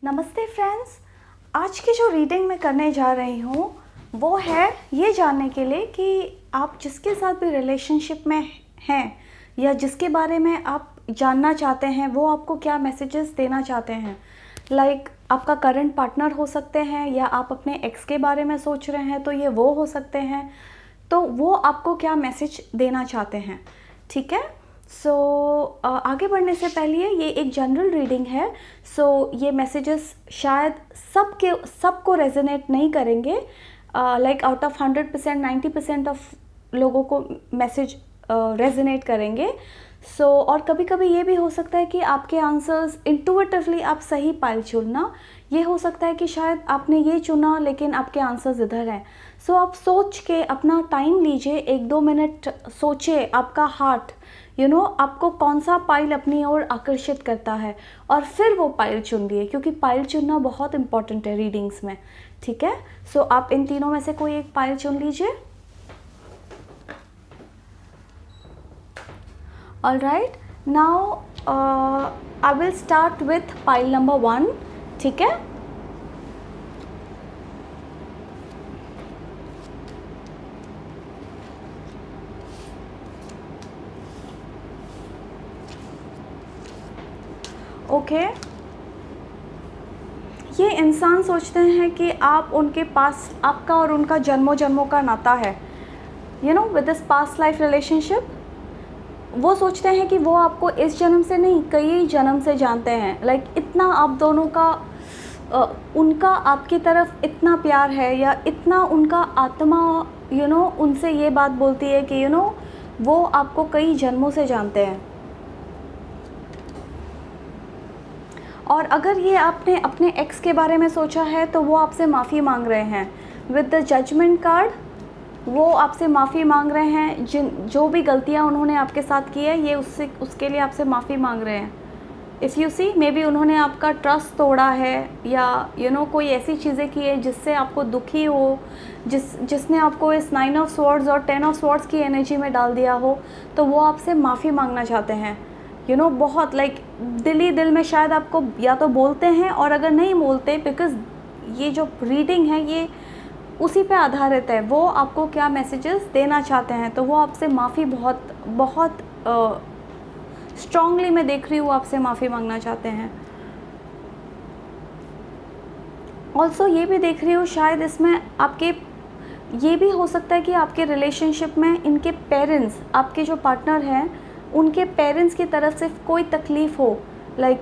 नमस्ते फ्रेंड्स, आज की जो रीडिंग मैं करने जा रही हूँ वो है ये जानने के लिए कि आप जिसके साथ भी रिलेशनशिप में हैं या जिसके बारे में आप जानना चाहते हैं वो आपको क्या मैसेजेस देना चाहते हैं। लाइक आपका करंट पार्टनर हो सकते हैं या आप अपने एक्स के बारे में सोच रहे हैं तो ये वो हो सकते हैं, तो वो आपको क्या मैसेज देना चाहते हैं। ठीक है, सो आगे बढ़ने से पहले ये एक जनरल रीडिंग है। सो ये मैसेजेस शायद सबको रेजोनेट नहीं करेंगे। लाइक आउट ऑफ 100% 90% ऑफ लोगों को मैसेज रेजोनेट करेंगे। सो और कभी कभी ये भी हो सकता है कि आपके आंसर्स इंटुइटिवली आप सही पाइल चुनना। ये हो सकता है कि शायद आपने ये चुना लेकिन आपके आंसर्स इधर हैं। सो आप सोच के अपना टाइम लीजिए, 1-2 मिनट सोचिए आपका हार्ट आपको कौन सा पाइल अपनी ओर आकर्षित करता है और फिर वो पाइल चुन लिए, क्योंकि पाइल चुनना बहुत इंपॉर्टेंट है रीडिंग्स में। ठीक है, सो आप इन तीनों में से कोई एक पाइल चुन लीजिए। All right, now I will start with pile number 1। ठीक है, ओके। ये इंसान सोचते हैं कि आप उनके पास, आपका और उनका जन्मों जन्मों का नाता है, with this past life relationship. वो सोचते हैं कि वो आपको इस जन्म से नहीं कई जन्म से जानते हैं। लाइक इतना आप दोनों का उनका आपकी तरफ इतना प्यार है या इतना उनका आत्मा उनसे ये बात बोलती है कि वो आपको कई जन्मों से जानते हैं। और अगर ये आपने अपने एक्स के बारे में सोचा है तो वो आपसे माफ़ी मांग रहे हैं। विद द जजमेंट कार्ड वो आपसे माफ़ी मांग रहे हैं। जो भी गलतियां उन्होंने आपके साथ की है ये उसके लिए आपसे माफ़ी मांग रहे हैं। If you see, maybe उन्होंने आपका ट्रस्ट तोड़ा है या कोई ऐसी चीज़ें की है जिससे आपको दुखी हो, जिसने आपको इस 9 ऑफ स्वॉर्ड्स और 10 ऑफ स्वॉर्ड्स की एनर्जी में डाल दिया हो, तो वो आपसे माफ़ी मांगना चाहते हैं। बहुत लाइक दिल ही दिल में शायद आपको या तो बोलते हैं, और अगर नहीं बोलते, बिकॉज़ ये जो रीडिंग है ये उसी पे आधारित है, वो आपको क्या मैसेजेस देना चाहते हैं। तो वो आपसे माफ़ी बहुत बहुत स्ट्रांगली मैं देख रही हूँ आपसे माफ़ी मांगना चाहते हैं। ऑल्सो ये भी देख रही हूँ शायद इसमें आपके ये भी हो सकता है कि आपके रिलेशनशिप में इनके पेरेंट्स, आपके जो पार्टनर हैं उनके पेरेंट्स की तरफ से कोई तकलीफ़ हो। लाइक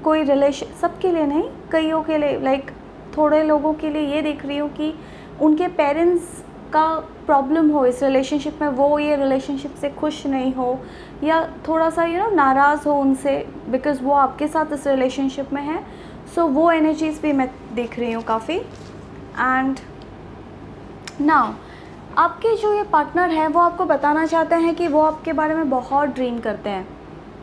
कोई रिलेशन, सबके लिए नहीं, कईयों के लिए, लाइक थोड़े लोगों के लिए ये देख रही हूँ कि उनके पेरेंट्स का प्रॉब्लम हो इस रिलेशनशिप में, वो ये रिलेशनशिप से खुश नहीं हो या थोड़ा सा नाराज़ हो उनसे, बिकॉज़ वो आपके साथ इस रिलेशनशिप में है। सो वो एनर्जीज़ भी मैं देख रही हूँ काफ़ी। एंड नाउ आपके जो ये पार्टनर है वो आपको बताना चाहते हैं कि वो आपके बारे में बहुत ड्रीम करते हैं।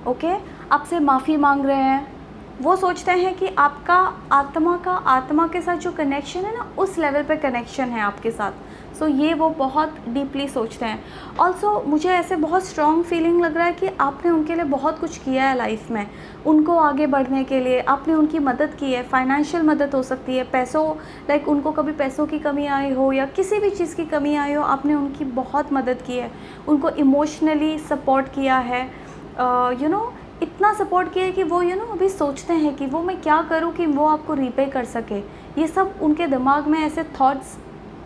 ओके, आपसे माफ़ी मांग रहे हैं। वो सोचते हैं कि आपका आत्मा के साथ जो कनेक्शन है ना, उस लेवल पे कनेक्शन है आपके साथ। सो ये वो बहुत डीपली सोचते हैं। ऑल्सो मुझे ऐसे बहुत स्ट्रॉन्ग फीलिंग लग रहा है कि आपने उनके लिए बहुत कुछ किया है लाइफ में। उनको आगे बढ़ने के लिए आपने उनकी मदद की है। फाइनेंशियल मदद हो सकती है, पैसों, लाइक उनको कभी पैसों की कमी आई हो या किसी भी चीज़ की कमी आई हो, आपने उनकी बहुत मदद की है। उनको इमोशनली सपोर्ट किया है, इतना सपोर्ट किया है कि वो अभी सोचते हैं कि वो मैं क्या करूं कि वो आपको रीपे कर सके। ये सब उनके दिमाग में ऐसे थॉट्स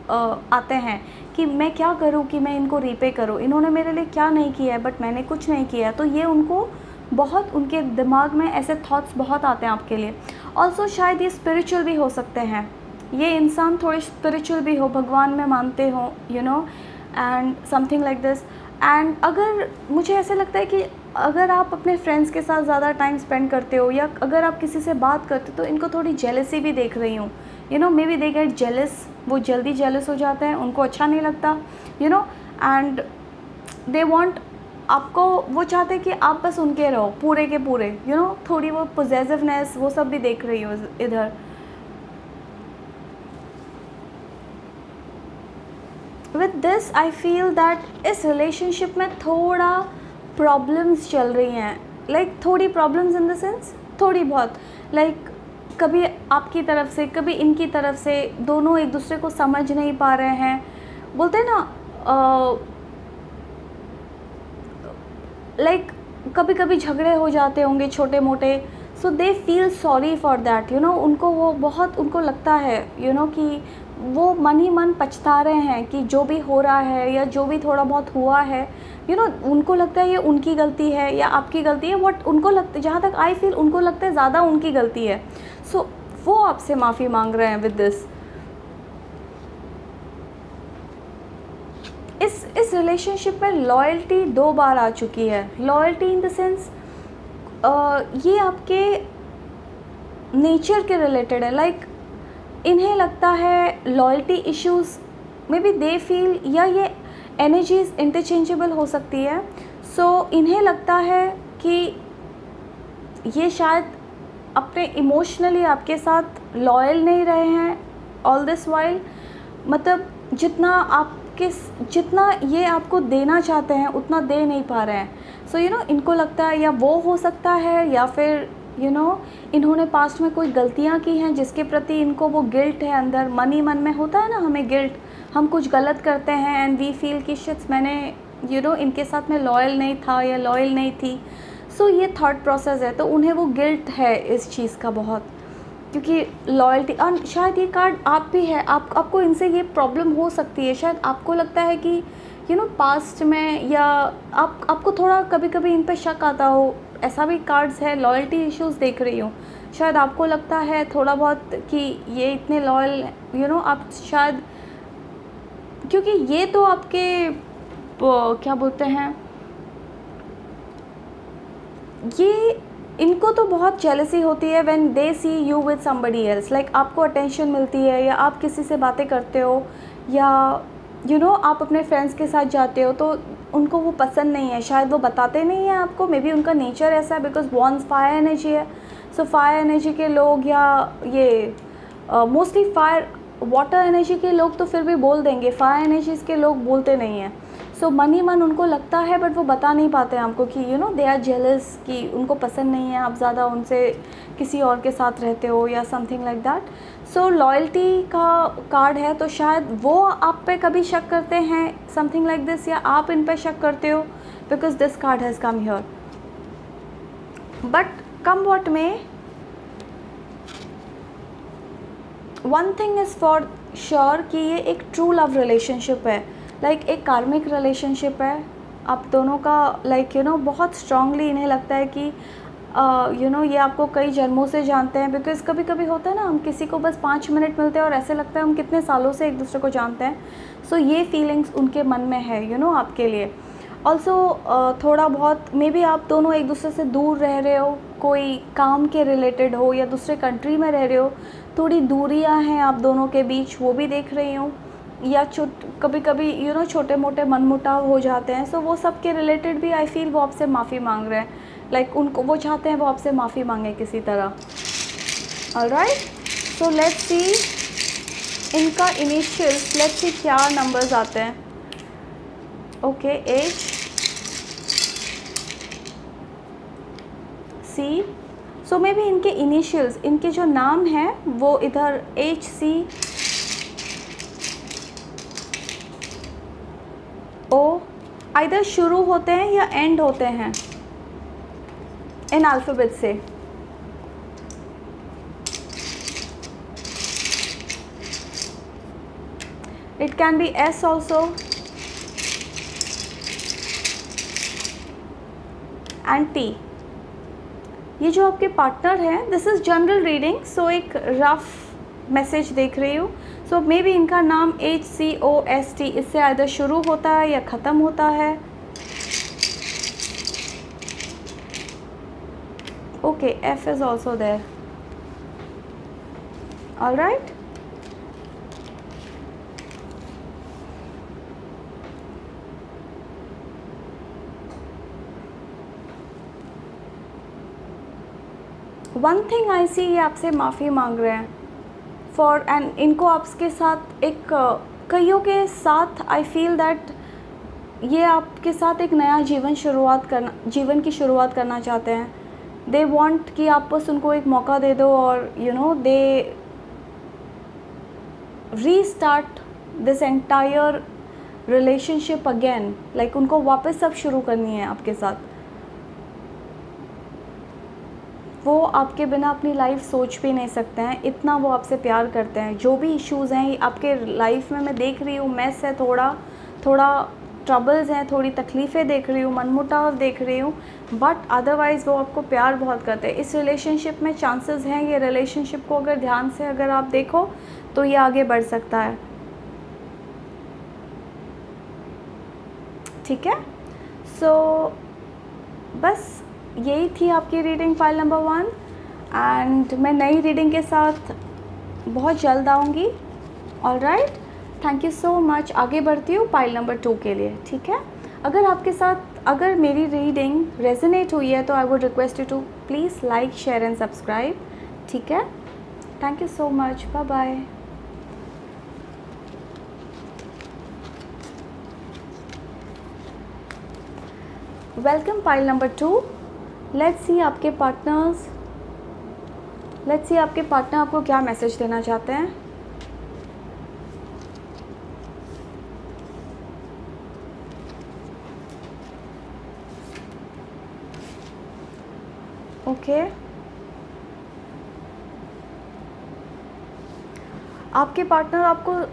आते हैं कि मैं क्या करूं कि मैं इनको रीपे करूं, इन्होंने मेरे लिए क्या नहीं किया है, बट मैंने कुछ नहीं किया है। तो ये उनको बहुत, उनके दिमाग में ऐसे थॉट्स बहुत आते हैं आपके लिए। ऑल्सो शायद ये स्पिरिचुअल भी हो सकते हैं, ये इंसान थोड़े स्पिरिचुअल भी हो, भगवान में मानते हो, and something like this. And अगर मुझे ऐसे लगता है कि अगर आप अपने फ्रेंड्स के साथ ज़्यादा टाइम स्पेंड करते हो या अगर आप किसी से बात करते हो तो इनको थोड़ी जेलसी भी देख रही हूँ। May be they get jealous, वो जल्दी जेलस हो जाते हैं, उनको अच्छा नहीं लगता, एंड दे वांट आपको, वो चाहते हैं कि आप बस उनके रहो पूरे के पूरे, थोड़ी वो पोजेसिवनेस वो सब भी देख रही हूँ इधर। With this I feel that इस रिलेशनशिप में थोड़ा प्रॉब्लम्स चल रही हैं, लाइक थोड़ी प्रॉब्लम्स इन द सेंस, थोड़ी बहुत, लाइक कभी आपकी तरफ से कभी इनकी तरफ से, दोनों एक दूसरे को समझ नहीं पा रहे हैं। बोलते हैं ना लाइक कभी कभी झगड़े हो जाते होंगे छोटे मोटे, so they feel sorry for that, उनको वो बहुत उनको लगता है कि वो मन ही मन पछता रहे हैं कि जो भी हो रहा है या जो भी थोड़ा बहुत हुआ है, उनको लगता है ये उनकी गलती है या आपकी गलती है। बट उनको लगता है, जहाँ तक आई फील, उनको लगता है ज़्यादा उनकी गलती है। सो वो आपसे माफ़ी मांग रहे हैं विद दिस। इस रिलेशनशिप में लॉयल्टी 2 बार आ चुकी है। लॉयल्टी इन द सेंस ये आपके नेचर के रिलेटेड है। लाइक इन्हें लगता है loyalty issues may be they feel, या ये एनर्जीज इंटरचेंजेबल हो सकती है। सो इन्हें लगता है कि ये शायद अपने इमोशनली आपके साथ लॉयल नहीं रहे हैं ऑल दिस वाइल। मतलब जितना ये आपको देना चाहते हैं उतना दे नहीं पा रहे हैं। सो इनको लगता है, या वो हो सकता है, या फिर इन्होंने पास्ट में कोई गलतियाँ की हैं जिसके प्रति इनको वो गिल्ट है अंदर। मन ही मन में होता है ना हमें गिल्ट, हम कुछ गलत करते हैं एंड वी फील कि शिट्स मैंने इनके साथ में लॉयल नहीं था या लॉयल नहीं थी। सो ये थॉट प्रोसेस है, तो उन्हें वो गिल्ट है इस चीज़ का बहुत, क्योंकि लॉयल्टी। और शायद ये कार्ड आप भी है, आपको इनसे ये प्रॉब्लम हो सकती है। शायद आपको लगता है कि पास्ट में, या आपको थोड़ा कभी कभी इन पे शक आता हो। ऐसा भी कार्ड्स है, लॉयल्टी इश्यूज़ देख रही हूँ। शायद आपको लगता है थोड़ा बहुत कि ये इतने लॉयल, आप शायद, क्योंकि ये तो आपके क्या बोलते हैं, ये इनको तो बहुत जेलसी होती है when they see you with somebody else. Like आपको अटेंशन मिलती है, या आप किसी से बातें करते हो, या आप अपने फ्रेंड्स के साथ जाते हो, तो उनको वो पसंद नहीं है। शायद वो बताते नहीं हैं आपको, मे बी उनका नेचर ऐसा है, बिकॉज वॉन्स फायर एनर्जी है। सो फायर एनर्जी के लोग, या ये मोस्टली फायर वाटर एनर्जी के लोग तो फिर भी बोल देंगे, फायर एनर्जीज़ के लोग बोलते नहीं हैं। सो मन ही मन उनको लगता है, बट वो बता नहीं पाते हैं आपको कि दे आर जेलस, कि उनको पसंद नहीं है आप ज़्यादा उनसे किसी और के साथ रहते हो, या something like that. So loyalty का कार्ड है, तो शायद वो आप पे कभी शक करते हैं, समथिंग लाइक दिस, या आप इन पे शक करते हो, because this card has come here. But come what में, one thing is for sure कि ये एक ट्रू लव रिलेशनशिप है। लाइक एक कार्मिक रिलेशनशिप है आप दोनों का। लाइक बहुत स्ट्रांगली इन्हें लगता है कि ये आपको कई जन्मों से जानते हैं। बिकॉज़ कभी कभी होता है ना, हम किसी को बस 5 मिनट मिलते हैं और ऐसे लगता है हम कितने सालों से एक दूसरे को जानते हैं। सो ये फीलिंग्स उनके मन में है आपके लिए। ऑल्सो थोड़ा बहुत मे बी आप दोनों एक दूसरे से दूर रह रहे हो, कोई काम के रिलेटेड हो, या दूसरे कंट्री में रह रहे हो, थोड़ी दूरियां हैं आप दोनों के बीच, वो भी देख रही हूँ। या कभी कभी छोटे मोटे मनमुटाव हो जाते हैं। सो वो सब के रिलेटेड भी आई फील वो आपसे माफ़ी मांग रहे हैं। लाइक उनको, वो चाहते हैं वो आपसे माफ़ी मांगे किसी तरह। ऑलराइट, सो लेट्स सी इनका इनिशियल्स, लेट्स सी क्या नंबर्स आते हैं। Okay, H C. So maybe इनके इनिशियल्स, इनके जो नाम हैं वो इधर HC O आइदर शुरू होते हैं या एंड होते हैं इन अल्फ़ाबेट से। It can be S also and T। ये जो आपके पार्टनर हैं, दिस इज़ जनरल रीडिंग, सो एक रफ मैसेज देख रही हूँ। सो मे बी इनका नाम HCOST इससे आइदर शुरू होता है या ख़त्म होता है। Okay, F is also there. Alright, one thing I see, ये आपसे माफ़ी मांग रहे हैं फॉर, एंड इनको आपके साथ एक कईयों के साथ आई फील दैट ये आपके साथ एक नया जीवन की शुरुआत करना चाहते हैं। दे वांट कि आप बस उनको एक मौका दे दो और you know they restart this entire relationship again, like उनको वापस सब शुरू करनी है आपके साथ। वो आपके बिना अपनी लाइफ सोच भी नहीं सकते हैं, इतना वो आपसे प्यार करते हैं। जो भी इश्यूज़ हैं आपके लाइफ में मैं देख रही हूँ, मैस है, थोड़ा ट्रबल्स हैं, थोड़ी तकलीफ़ें देख रही हूँ, मनमुटाव देख रही हूँ, बट अदरवाइज़ वो आपको प्यार बहुत करते हैं। इस रिलेशनशिप में चांसेस हैं, ये रिलेशनशिप को अगर ध्यान से अगर आप देखो तो ये आगे बढ़ सकता है। ठीक है, सो बस यही थी आपकी रीडिंग फाइल नंबर 1 एंड मैं नई रीडिंग के साथ बहुत जल्द आऊँगी। Alright, thank you so much. आगे बढ़ती हूँ पाइल नंबर 2 के लिए। ठीक है, अगर आपके साथ अगर मेरी रीडिंग रेजोनेट हुई है तो I would request you to please like, share and subscribe. ठीक है, thank you so much, bye bye. Welcome pile number 2। Let's see आपके पार्टनर्स, लेट्स सी आपके पार्टनर आपको क्या मैसेज देना चाहते हैं। ओके, आपके पार्टनर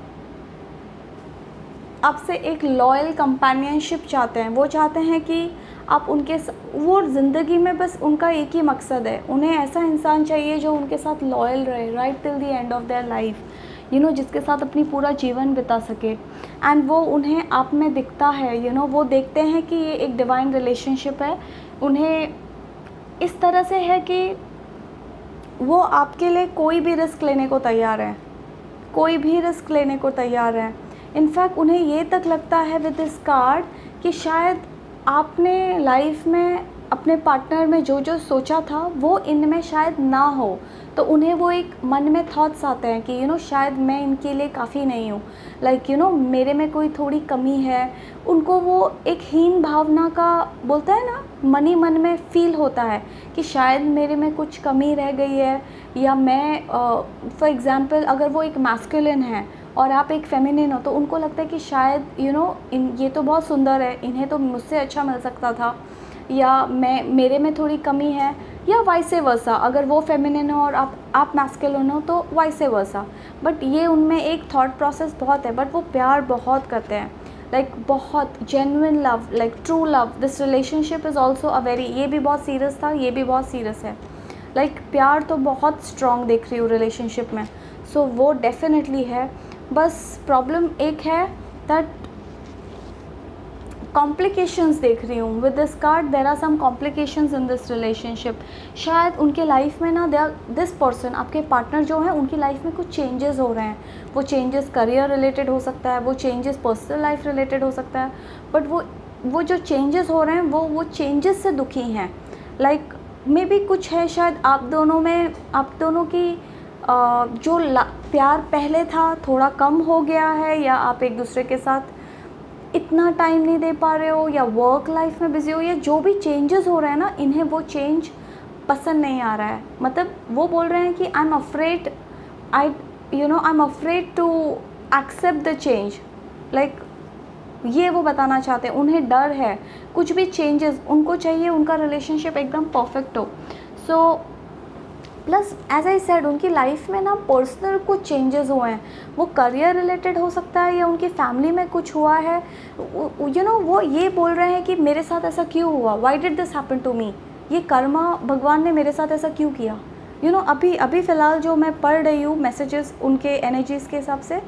आपसे एक लॉयल कंपेनियनशिप चाहते हैं। वो चाहते हैं कि आप वो ज़िंदगी में बस उनका एक ही मकसद है, उन्हें ऐसा इंसान चाहिए जो उनके साथ लॉयल रहे right till the end of their life, you know, जिसके साथ अपनी पूरा जीवन बिता सके। एंड वो उन्हें आप में दिखता है, यू नो, वो देखते हैं कि ये एक डिवाइन रिलेशनशिप है। उन्हें इस तरह से है कि वो आपके लिए कोई भी रिस्क लेने को तैयार है, कोई भी रिस्क लेने को तैयार है। इनफैक्ट उन्हें ये तक लगता है विद दिस कार्ड कि शायद आपने लाइफ में अपने पार्टनर में जो जो सोचा था वो इनमें शायद ना हो, तो उन्हें वो एक मन में थॉट्स आते हैं कि यू नो शायद मैं इनके लिए काफ़ी नहीं हूँ, लाइक यू नो मेरे में कोई थोड़ी कमी है। उनको वो एक हीन भावना का बोलता है ना, मन ही मन में फील होता है कि शायद मेरे में कुछ कमी रह गई है, या मैं फॉर एग्ज़ाम्पल अगर वो एक मैस्कुलिन है और आप एक फेमिनिन हो तो उनको लगता है कि शायद यू नो ये तो बहुत सुंदर है, इन्हें तो मुझसे अच्छा मिल सकता था, या मेरे में थोड़ी कमी है, या वाइसे वर्सा। अगर वो फेमिनिन हो और आप मैस्कुलिन हो तो वाइसे वर्सा। बट ये उनमें एक थॉट प्रोसेस बहुत है, बट वो प्यार बहुत करते हैं, लाइक बहुत genuine love, like true love. This relationship is also a very, ये भी बहुत सीरियस था, ये भी बहुत सीरियस है, लाइक प्यार तो बहुत स्ट्रॉन्ग देख रही हूँ रिलेशनशिप में। सो वो डेफिनेटली है। बस प्रॉब्लम एक है दैट कॉम्प्लिकेशंस देख रही हूँ with this card. There are some complications in this relationship. शायद उनके लाइफ में ना दिस पर्सन, आपके पार्टनर जो हैं, उनकी लाइफ में कुछ चेंजेस हो रहे हैं। वो चेंजेस करियर रिलेटेड हो सकता है, वो चेंजेस पर्सनल लाइफ रिलेटेड हो सकता है, बट वो जो चेंजेस हो रहे हैं वो चेंजेस से दुखी हैं। लाइक मे बी कुछ है शायद आप दोनों की जो प्यार पहले था थोड़ा कम हो गया है, या आप एक दूसरे के साथ इतना टाइम नहीं दे पा रहे हो, या वर्क लाइफ में बिज़ी हो, या जो भी चेंजेस हो रहे हैं ना, इन्हें वो चेंज पसंद नहीं आ रहा है। मतलब वो बोल रहे हैं कि I am afraid to accept the change. Like ये वो बताना चाहते हैं, उन्हें डर है कुछ भी चेंजेस, उनको चाहिए उनका रिलेशनशिप एकदम परफेक्ट हो। So plus as I said, उनकी लाइफ में ना पर्सनल कुछ चेंजेस हुए हैं। वो करियर रिलेटेड हो सकता है, या उनकी फैमिली में कुछ हुआ है, यू नो वो ये बोल रहे हैं कि मेरे साथ ऐसा क्यों हुआ, why did this happen to me, ये कर्मा भगवान ने मेरे साथ ऐसा क्यों किया। यू नो अभी फ़िलहाल जो मैं पढ़ रही हूँ मैसेजेस उनके एनर्जीज़ के हिसाब से,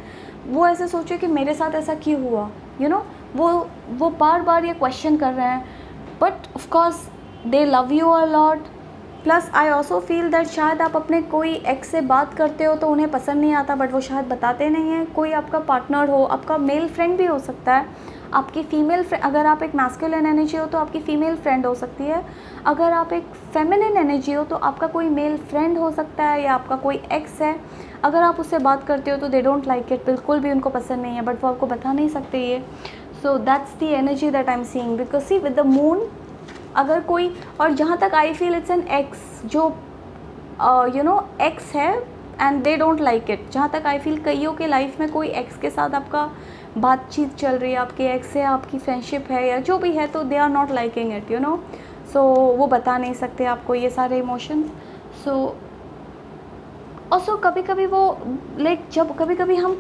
वो ऐसे सोचे कि मेरे साथ ऐसा क्यों हुआ। यू नो वो बार बार ये क्वेश्चन कर रहे हैं, but of course they love you a lot. Plus I also feel that शायद आप अपने कोई एक्स से बात करते हो तो उन्हें पसंद नहीं आता, बट वो शायद बताते नहीं हैं। कोई आपका पार्टनर हो, आपका मेल फ्रेंड भी हो सकता है, आपकी फ़ीमेल फ्रेंड, अगर आप एक मैस्कुलिन एनर्जी हो तो आपकी फ़ीमेल फ्रेंड हो सकती है, अगर आप एक फेमिनिन एनर्जी हो तो आपका कोई मेल फ्रेंड हो सकता है, या आपका कोई एक्स है। अगर आप उससे बात करते हो तो दे डोंट लाइक इट, बिल्कुल भी उनको पसंद नहीं है, बट वो आपको बता नहीं सकते ये। So that's the energy that I am seeing, because see with the moon अगर कोई, और जहाँ तक I feel it's an ex जो एक्स है and they don't like it. जहाँ तक आई फील कईयों के लाइफ में कोई एक्स के साथ आपका बातचीत चल रही है, आपके एक्स से आपकी फ्रेंडशिप है या जो भी है, तो they are not liking it, so वो बता नहीं सकते आपको ये सारे इमोशंस। सो ऑल्सो कभी कभी वो जब कभी कभी हम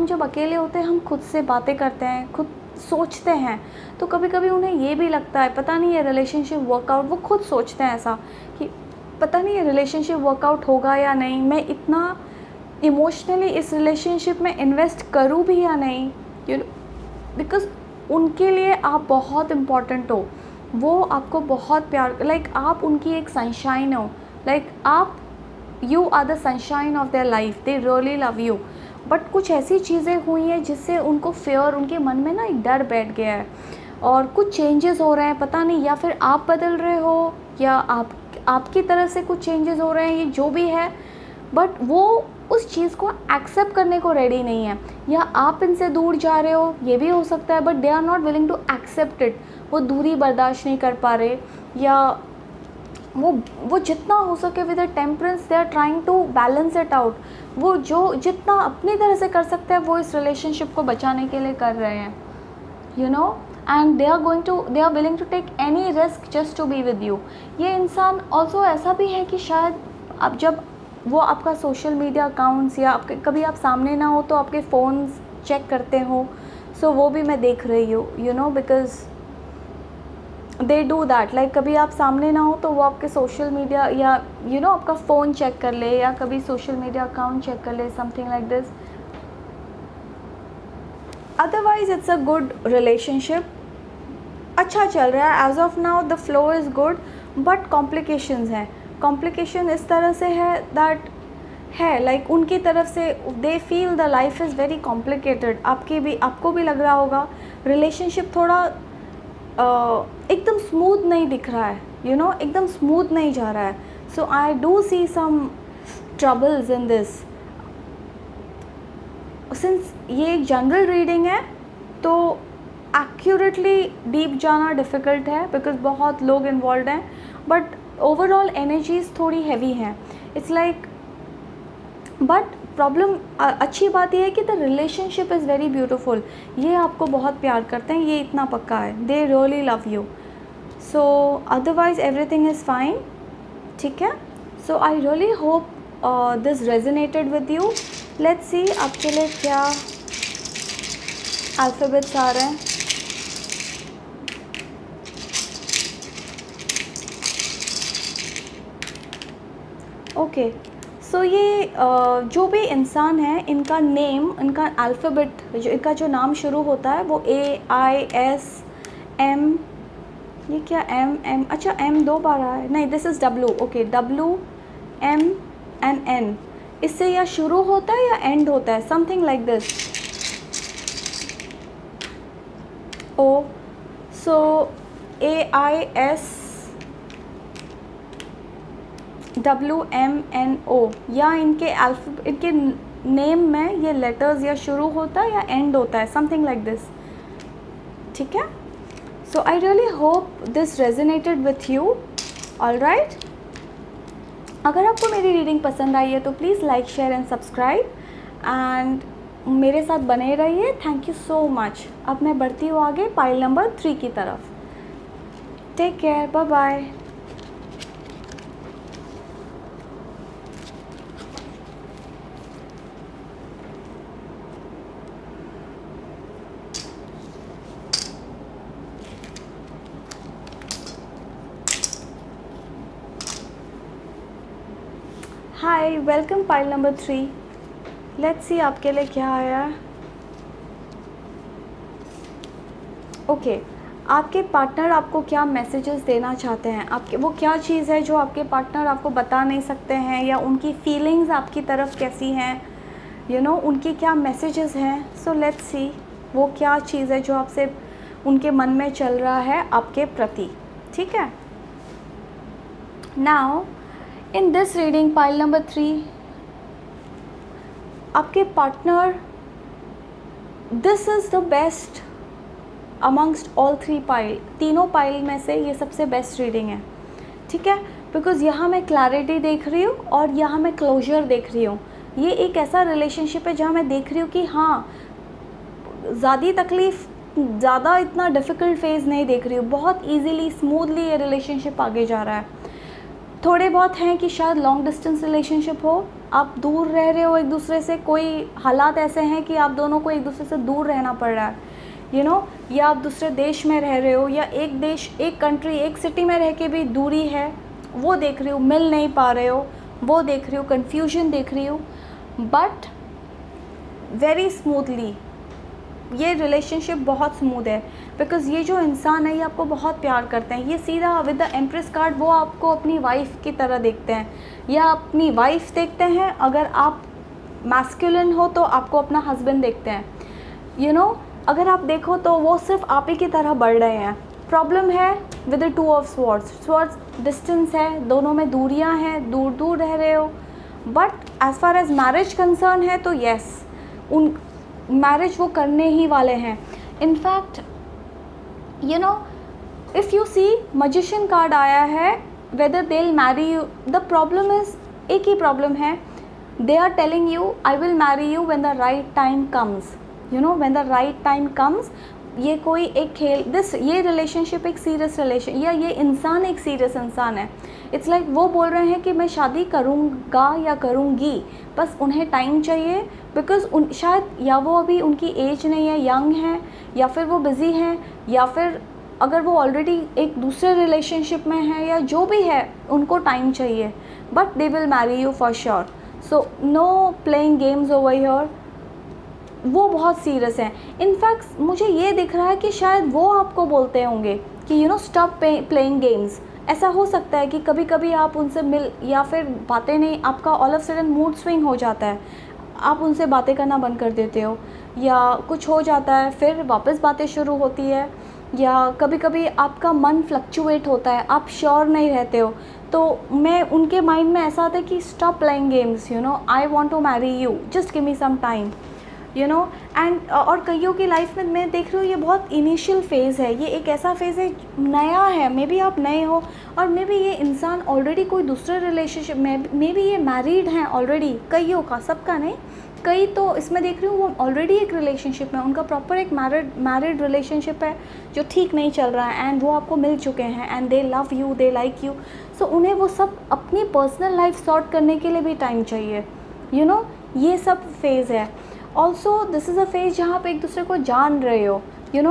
जब अकेले होते हैं, हम खुद से बातें करते हैं, खुद सोचते हैं, तो कभी कभी उन्हें ये भी लगता है पता नहीं ये रिलेशनशिप वर्कआउट, वो खुद सोचते हैं ऐसा कि पता नहीं ये रिलेशनशिप वर्कआउट होगा या नहीं, मैं इतना इमोशनली इस रिलेशनशिप में इन्वेस्ट करूँ भी या नहीं, बिकॉज उनके लिए आप बहुत इम्पॉर्टेंट हो, वो आपको बहुत प्यार, आप उनकी एक सनशाइन हो, आप you are the sunshine of their life, they really love you. But कुछ ऐसी चीज़ें हुई हैं जिससे उनको फेयर, उनके मन में ना एक डर बैठ गया है और कुछ चेंजेस हो रहे हैं, पता नहीं या फिर आप बदल रहे हो या आपकी तरफ से कुछ चेंजेस हो रहे हैं, ये जो भी है, बट वो उस चीज़ को एक्सेप्ट करने को रेडी नहीं है, या आप इनसे दूर जा रहे हो, ये भी हो सकता है, but they are not willing to accept it. वो दूरी बर्दाश्त नहीं कर पा रहे, या वो जितना हो सके with a temperance they are trying to balance it out. वो जो जितना अपनी तरह से कर सकते हैं वो इस रिलेशनशिप को बचाने के लिए कर रहे हैं, and they are willing to take any risk just to be with you. ये इंसान ऑल्सो ऐसा भी है कि शायद अब जब वो आपका सोशल मीडिया अकाउंट्स या आपके कभी आप सामने ना हो तो आपके फ़ोन्स चेक करते हो, सो वो भी मैं देख रही हूँ, बिकॉज दे डू दैट, कभी आप सामने ना हो तो वो आपके सोशल मीडिया या आपका फ़ोन चेक कर ले, या कभी सोशल मीडिया अकाउंट चेक कर ले, something like this. Otherwise it's a good relationship, अच्छा चल रहा है as of now, the flow is good, but complications हैं। कॉम्प्लिकेशन इस तरह से है दैट है उनकी तरफ से they feel the life is very complicated. आपको भी लग रहा होगा रिलेशनशिप थोड़ा एकदम स्मूथ नहीं दिख रहा है, एकदम स्मूथ नहीं जा रहा है। So I do see some troubles in this. Since ये एक जनरल रीडिंग है तो एक्यूरेटली डीप जाना डिफ़िकल्ट है बिकॉज बहुत लोग इन्वॉल्व हैं, बट ओवरऑल एनर्जीज थोड़ी हैवी हैं। इट्स बट प्रॉब्लम, अच्छी बात यह है कि the relationship is very beautiful. ये आपको बहुत प्यार करते हैं, ये इतना पक्का है, they really love you. So otherwise everything is fine, ठीक है। So I really hope this resonated with you. Let's see आपके लिए क्या अल्फ़ाबेट्स आ रहे हैं। ओके, सो ये जो भी इंसान है, इनका नेम, इनका अल्फ़ाबेट, इनका जो नाम शुरू होता है वो AISM, ये क्या M, अच्छा M 2 बार आया है, नहीं this is W, okay, WMNN, इससे या शुरू होता है या एंड होता है, something like this. O, so AISWMNO, या इनके नेम में ये लेटर्स या शुरू होता है या एंड होता है, समथिंग लाइक दिस, ठीक है। So I really hope this resonated with you, alright. अगर आपको मेरी रीडिंग पसंद आई है तो please like, share and subscribe, and मेरे साथ बने रहिए। Thank you so much. अब मैं बढ़ती हूँ आगे पाइल नंबर 3 की तरफ। Take care, bye bye. Hi, welcome pile number 3। Let's see आपके लिए क्या आया। ओके, आपके पार्टनर आपको क्या मैसेजेस देना चाहते हैं, आपके वो क्या चीज़ है जो आपके पार्टनर आपको बता नहीं सकते हैं, या उनकी फीलिंग्स आपकी तरफ कैसी हैं, उनकी क्या मैसेजेस हैं। सो लेट्स सी वो क्या चीज़ है जो आपसे उनके मन में चल रहा है आपके प्रति, ठीक है। Now in this reading pile number 3, आपके partner, this is the best amongst all 3 pile, तीनों पाइल में से ये सबसे बेस्ट रीडिंग है, ठीक है, बिकॉज़ यहाँ मैं क्लैरिटी देख रही हूँ और यहाँ मैं क्लोजर देख रही हूँ। ये एक ऐसा रिलेशनशिप है जहाँ मैं देख रही हूँ कि हाँ, ज़्यादा इतना डिफ़िकल्ट फेज़ नहीं देख रही हूँ, बहुत ईजीली स्मूथली ये रिलेशनशिप आगे जा रहा है। थोड़े बहुत हैं कि शायद लॉन्ग डिस्टेंस रिलेशनशिप हो, आप दूर रह रहे हो एक दूसरे से, कोई हालात ऐसे हैं कि आप दोनों को एक दूसरे से दूर रहना पड़ रहा है, या आप दूसरे देश में रह रहे हो, या एक देश, एक कंट्री, एक सिटी में रह के भी दूरी है, वो देख रही हूँ, मिल नहीं पा रहे हो, वो देख रही हूँ, कन्फ्यूजन देख रही हूँ। बट वेरी स्मूथली ये रिलेशनशिप बहुत स्मूथ है, बिकॉज़ ये जो इंसान है ये आपको बहुत प्यार करते हैं। ये सीधा विद द एम्प्रेस कार्ड वो आपको अपनी वाइफ की तरह देखते हैं, या अपनी वाइफ देखते हैं। अगर आप मैस्कुलिन हो तो आपको अपना हस्बैंड देखते हैं। अगर आप देखो तो वो सिर्फ आप ही की तरह बढ़ रहे हैं। प्रॉब्लम है with the 2 of swords, distance है, दोनों में दूरियां हैं, दूर दूर रह रहे हो। But as far as marriage concern है तो येस, उन मैरिज वो करने ही वाले हैं। In fact if you see magician card आया है, whether they will marry you, the problem is, एक ही प्रॉब्लम है, they are telling you I will marry you when the right time comes, when the right time comes. ये कोई एक खेल, ये रिलेशनशिप एक सीरियस रिलेशन, या ये इंसान एक सीरियस इंसान है। इट्स लाइक वो बोल रहे हैं कि मैं शादी करूँगा या करूँगी, बस उन्हें टाइम चाहिए, बिकॉज़ शायद या वो अभी उनकी एज नहीं है, यंग है, या फिर वो बिज़ी हैं, या फिर अगर वो ऑलरेडी एक दूसरे रिलेशनशिप में है, या जो भी है, उनको टाइम चाहिए। But they will marry you for sure. So know playing games over here. वो बहुत सीरियस हैं। इनफैक्ट मुझे ये दिख रहा है कि शायद वो आपको बोलते होंगे कि स्टॉप प्लेइंग गेम्स। ऐसा हो सकता है कि कभी कभी आप उनसे मिल, या फिर बातें नहीं, आपका all of sudden mood swing हो जाता है, आप उनसे बातें करना बंद कर देते हो, या कुछ हो जाता है, फिर वापस बातें शुरू होती है, या कभी कभी आपका मन फ्लक्चुएट होता है, आप श्योर नहीं रहते हो। तो मैं उनके माइंड में ऐसा आता है कि stop playing games, I want to marry you, just give me some time, and और कईयों की लाइफ में मैं देख रही हूँ ये बहुत इनिशियल फेज़ है, ये एक ऐसा फेज़ है, नया है, मे बी आप नए हो, और मे बी ये इंसान ऑलरेडी कोई दूसरे रिलेशनशिप में, मे बी ये मैरिड हैं ऑलरेडी, कईयों का, सबका नहीं, कई तो इसमें देख रही हूँ वो ऑलरेडी एक रिलेशनशिप में, उनका प्रॉपर एक मैरिड रिलेशनशिप है जो ठीक नहीं चल रहा है, एंड वो आपको मिल चुके हैं, and they love you, they like you. So उन्हें वो सब अपनी पर्सनल लाइफ सॉर्ट करने के लिए भी टाइम चाहिए, ये सब फेज़ है। Also this is a phase जहाँ पे एक दूसरे को जान रहे हो,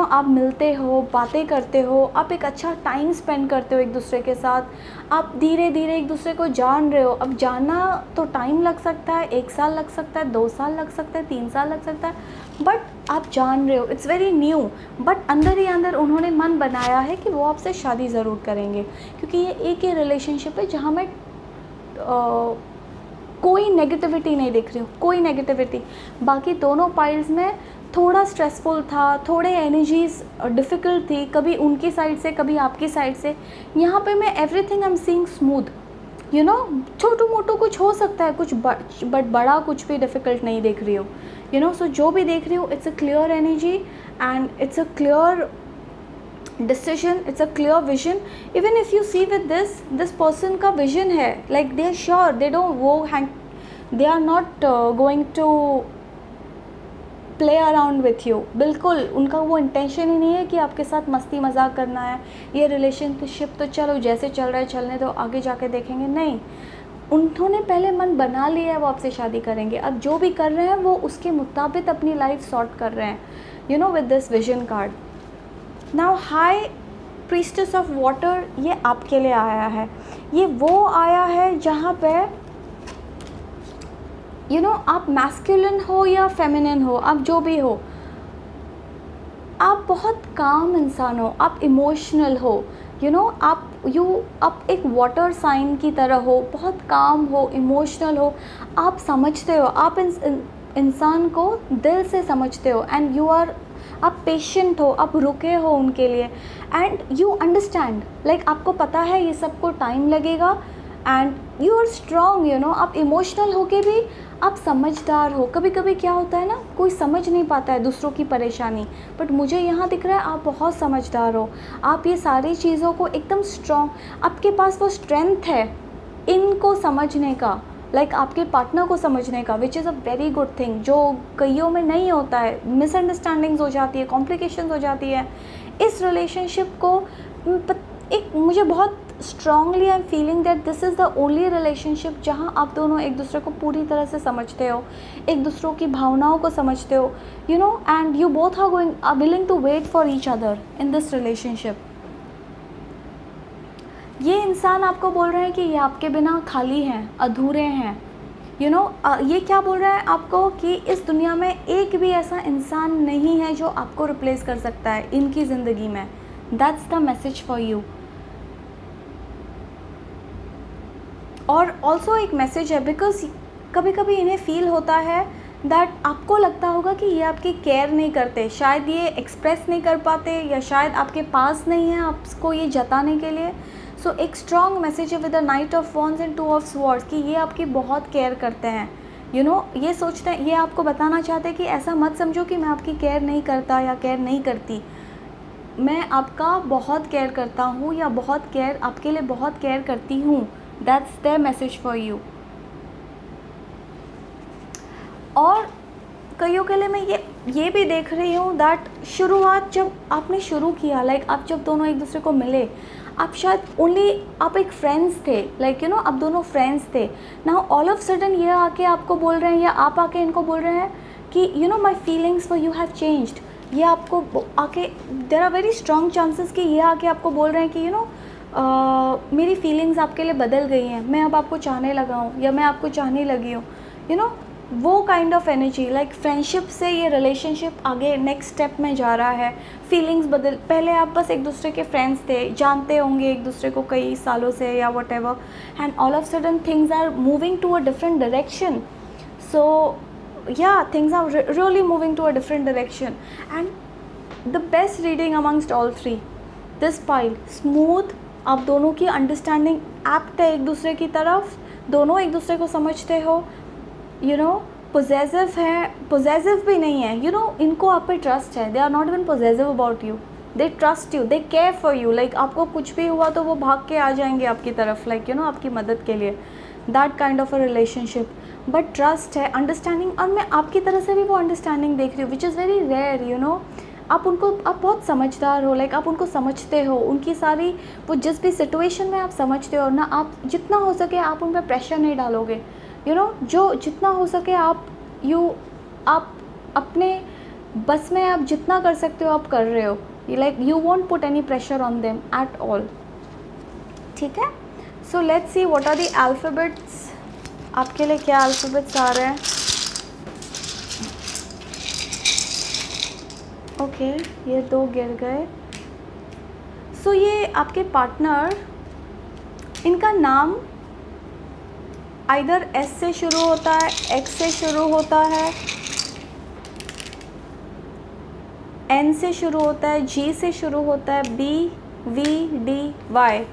आप मिलते हो, बातें करते हो, आप एक अच्छा टाइम स्पेंड करते हो एक दूसरे के साथ, आप धीरे धीरे एक दूसरे को जान रहे हो। अब जानना तो टाइम लग सकता है, 1 साल लग सकता है, 2 साल लग सकता है, 3 साल लग सकता है, बट आप जान रहे हो, इट्स वेरी न्यू। बट अंदर ही अंदर उन्होंने मन बनाया है कि वो आपसे शादी ज़रूर करेंगे, क्योंकि ये एक ही रिलेशनशिप है जहाँ मैं कोई नेगेटिविटी नहीं देख रही हूँ, कोई नेगेटिविटी। बाकी दोनों पाइल्स में थोड़ा स्ट्रेसफुल था, थोड़े एनर्जीज डिफ़िकल्ट थी, कभी उनकी साइड से, कभी आपकी साइड से। यहाँ पे मैं everything I am seeing smooth, छोटू मोटू कुछ हो सकता है, कुछ बट बड़ा कुछ भी डिफ़िकल्ट नहीं देख रही हूँ। सो जो भी देख रही हूँ, it's a clear energy and it's a clear decision, it's a clear vision. Even if you see with this person का vision है, like they are sure, they are not going to play around with you। बिल्कुल उनका वो intention ही नहीं है कि आपके साथ मस्ती मजाक करना है, ये रिलेशनशिप तो चलो जैसे चल रहा है चलने दो, आगे जाके देखेंगे, नहीं। उन्होंने पहले मन बना लिया है वो आपसे शादी करेंगे। अब जो भी कर रहे हैं वो उसके मुताबिक अपनी लाइफ सॉर्ट कर रहे हैं, with this vision card. Now high priestess of water, ये आपके लिए आया है। ये वो आया है जहाँ पे आप मैस्कुलिन हो या फेमिनिन हो, आप जो भी हो, आप बहुत काम इंसान हो, आप इमोशनल हो, आप एक वाटर साइन की तरह हो, बहुत काम हो, इमोशनल हो, आप समझते हो, आप इंसान को दिल से समझते हो, एंड आप पेशेंट हो, आप रुके हो उनके लिए, एंड यू अंडरस्टैंड, लाइक आपको पता है ये सबको टाइम लगेगा, and you are strong, you know, आप इमोशनल होके भी आप समझदार हो। कभी कभी क्या होता है ना, कोई समझ नहीं पाता है दूसरों की परेशानी, बट मुझे यहाँ दिख रहा है आप बहुत समझदार हो। आप ये सारी चीज़ों को एकदम स्ट्रॉन्ग, आपके पास वो स्ट्रेंथ है इनको समझने का, लाइक आपके पार्टनर को समझने का, which is a very good thing, जो कईयों में नहीं होता है। मिसअंडरस्टैंडिंग्स हो जाती है, कॉम्प्लिकेशंस हो जाती है। इस रिलेशनशिप को एक मुझे बहुत strongly I am feeling that this is the only relationship जहाँ आप दोनों एक दूसरे को पूरी तरह से समझते हो, एक दूसरों की भावनाओं को समझते हो, you know, and you both are willing to wait for each other in this relationship. ये इंसान आपको बोल रहे हैं कि ये आपके बिना खाली हैं, अधूरे हैं, यू नो। ये क्या बोल रहा है आपको कि इस दुनिया में एक भी ऐसा इंसान नहीं है जो आपको रिप्लेस कर सकता है इनकी ज़िंदगी में। That's the message for you. और ऑल्सो एक मैसेज है, बिकॉज कभी कभी इन्हें फील होता है दैट आपको लगता होगा कि ये आपकी केयर नहीं करते, शायद ये एक्सप्रेस नहीं कर पाते, या शायद आपके पास नहीं है आपको ये जताने के लिए। सो एक स्ट्रॉन्ग मैसेज है with the night of wands and 2 of swords कि ये आपकी बहुत केयर करते हैं, यू नो। ये सोचते हैं, ये आपको बताना चाहते हैं कि ऐसा मत समझो कि मैं आपकी केयर नहीं करता या केयर नहीं करती, मैं आपका बहुत केयर करता हूँ या बहुत केयर आपके लिए बहुत केयर करती हूँ। That's their message for you. और कईयों के लिए मैं ये भी देख रही हूँ दैट शुरुआत जब आपने शुरू किया, लाइक आप जब दोनों एक दूसरे को मिले, आप शायद ओनली आप एक फ्रेंड्स थे, लाइक यू नो, आप दोनों फ्रेंड्स थे। नाउ ऑल ऑफ सडन ये आके आपको बोल रहे हैं, या आप आके इनको बोल रहे हैं कि you know my feelings for you have changed. ये आपको आके, there are very strong chances कि ये आके आपको बोल रहे हैं कि यू नो मेरी फीलिंग्स आपके लिए बदल गई हैं, मैं अब आपको चाहने लगा हूँ या मैं आपको चाहने लगी हूँ, यू नो, वो kind of energy. Like friendship से ये रिलेशनशिप आगे नेक्स्ट स्टेप में जा रहा है। फीलिंग्स बदल, पहले आप बस एक दूसरे के फ्रेंड्स थे, जानते होंगे एक दूसरे को कई सालों से या whatever, and all of sudden things are moving to a different direction. So yeah, things are really moving to a different direction, and the best reading amongst all three, this pile, smooth, आप दोनों की understanding apt है एक दूसरे की तरफ, दोनों एक दूसरे को समझते हो, यू नो। पोजेसिव है, पोजेसिव भी नहीं है, यू नो, इनको आप पे ट्रस्ट है, they are not even possessive about you, they trust you, they care for you, like आपको कुछ भी हुआ तो वो भाग के आ जाएंगे आपकी तरफ, लाइक यू नो, आपकी मदद के लिए। That kind of a relationship, but trust है, अंडरस्टैंडिंग, और मैं आपकी तरह से भी वो अंडरस्टैंडिंग देख रही हूँ, which is very rare, you know. आप बहुत समझदार हो, लाइक आप उनको समझते हो, उनकी सारी वो जिस भी सिचुएशन में आप समझते हो ना, आप जितना हो सके आप उन पर प्रेशर नहीं डालोगे, यू नो, जो जितना हो सके आप अपने बस में आप जितना कर सकते हो आप कर रहे हो, like you won't put any pressure on them at all, ठीक है। So let's see what are the alphabets, आपके लिए क्या अल्फ़ाबेट्स आ रहे हैं। ओके, ये 2 गिर गए। सो ये आपके पार्टनर, इनका नाम आइदर एस से शुरू होता है, एक्स से शुरू होता है, एन से शुरू होता है, जी से शुरू होता है, B, V, D, Y,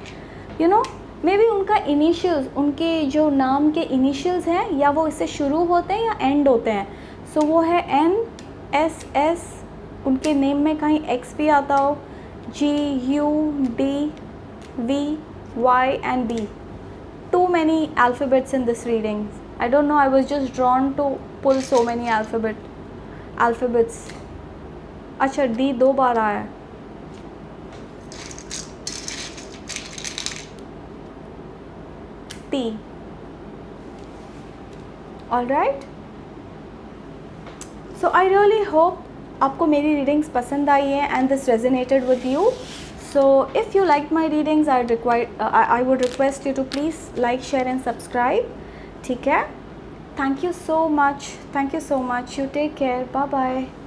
you know. Maybe उनका इनिशियल्स, उनके जो नाम के इनिशियल्स हैं, या वो इससे शुरू होते हैं या एंड होते हैं। सो वो है एन, एस, एस, उनके नेम में कहीं एक्स भी आता हो, G, U, D, V, Y and B. Too many alphabets in this reading. I don't know, I was just drawn to pull so many alphabets. अच्छा, D 2 बार आया है। T. All right. So I really hope आपको मेरी readings पसंद आई है and this resonated with you. So if you liked my readings, I would request you to please like, share and subscribe. ठीक है? Thank you so much. You take care. Bye bye.